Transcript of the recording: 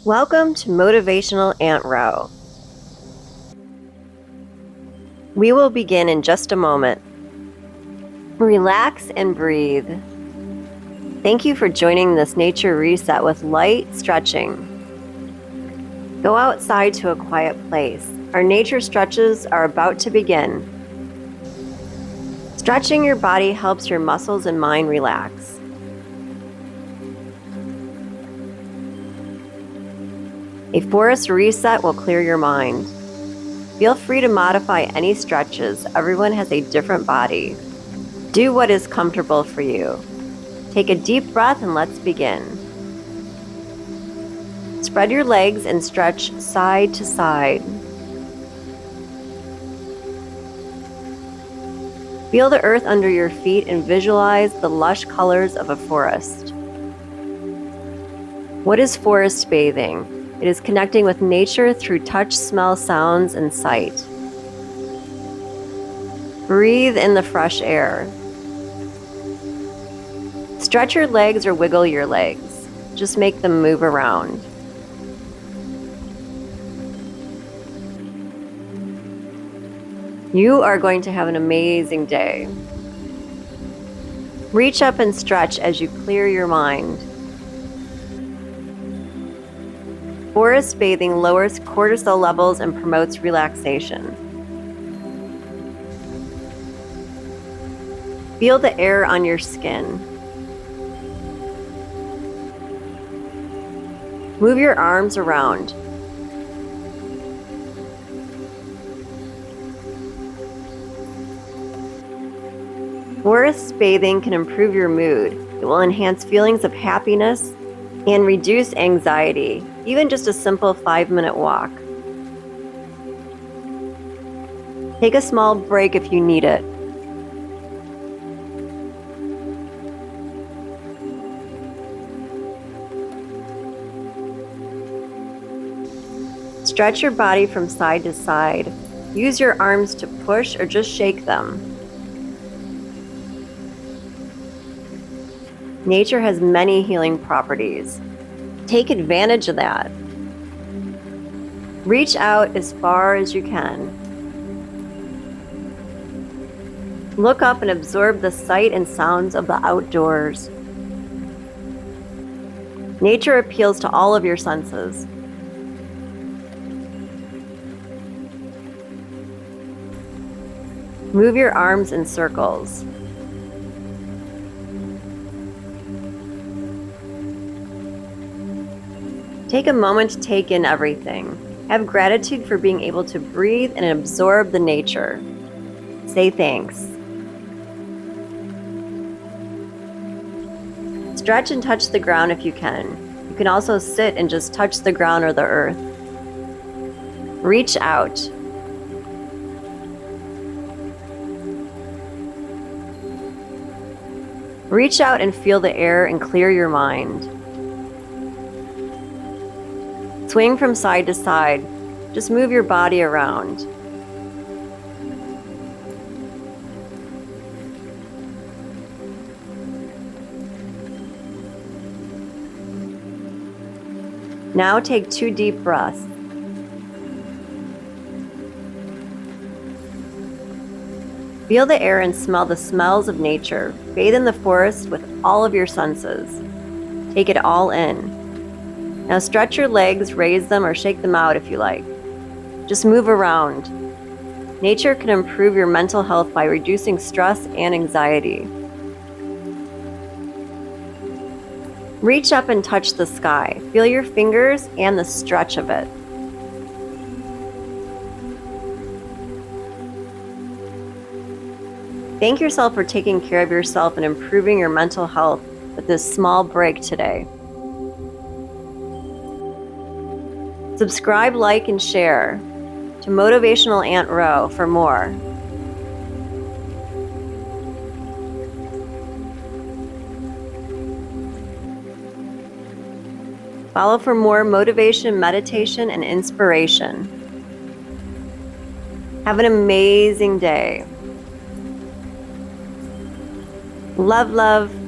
Welcome to Motivational Aunt Ro. We will begin in just a moment. Relax and breathe. Thank you for joining this nature reset with light stretching. Go outside to a quiet place. Our nature stretches are about to begin. Stretching your body helps your muscles and mind relax. A forest reset will clear your mind. Feel free to modify any stretches. Everyone has a different body. Do what is comfortable for you. Take a deep breath and let's begin. Spread your legs and stretch side to side. Feel the earth under your feet and visualize the lush colors of a forest. What is forest bathing? It is connecting with nature through touch, smell, sounds, and sight. Breathe in the fresh air. Stretch your legs or wiggle your legs. Just make them move around. You are going to have an amazing day. Reach up and stretch as you clear your mind. Forest bathing lowers cortisol levels and promotes relaxation. Feel the air on your skin. Move your arms around. Forest bathing can improve your mood. It will enhance feelings of happiness and reduce anxiety, even just a simple 5-minute walk. Take a small break if you need it. Stretch your body from side to side. Use your arms to push or just shake them. Nature has many healing properties. Take advantage of that. Reach out as far as you can. Look up and absorb the sight and sounds of the outdoors. Nature appeals to all of your senses. Move your arms in circles. Take a moment to take in everything. Have gratitude for being able to breathe and absorb the nature. Say thanks. Stretch and touch the ground if you can. You can also sit and just touch the ground or the earth. Reach out. Reach out and feel the air and clear your mind. Swing from side to side. Just move your body around. Now take 2 deep breaths. Feel the air and smell the smells of nature. Bathe in the forest with all of your senses. Take it all in. Now stretch your legs, raise them, or shake them out if you like. Just move around. Nature can improve your mental health by reducing stress and anxiety. Reach up and touch the sky. Feel your fingers and the stretch of it. Thank yourself for taking care of yourself and improving your mental health with this small break today. Subscribe, like, and share to Motivational Aunt Ro for more. Follow for more motivation, meditation, and inspiration. Have an amazing day. Love, love.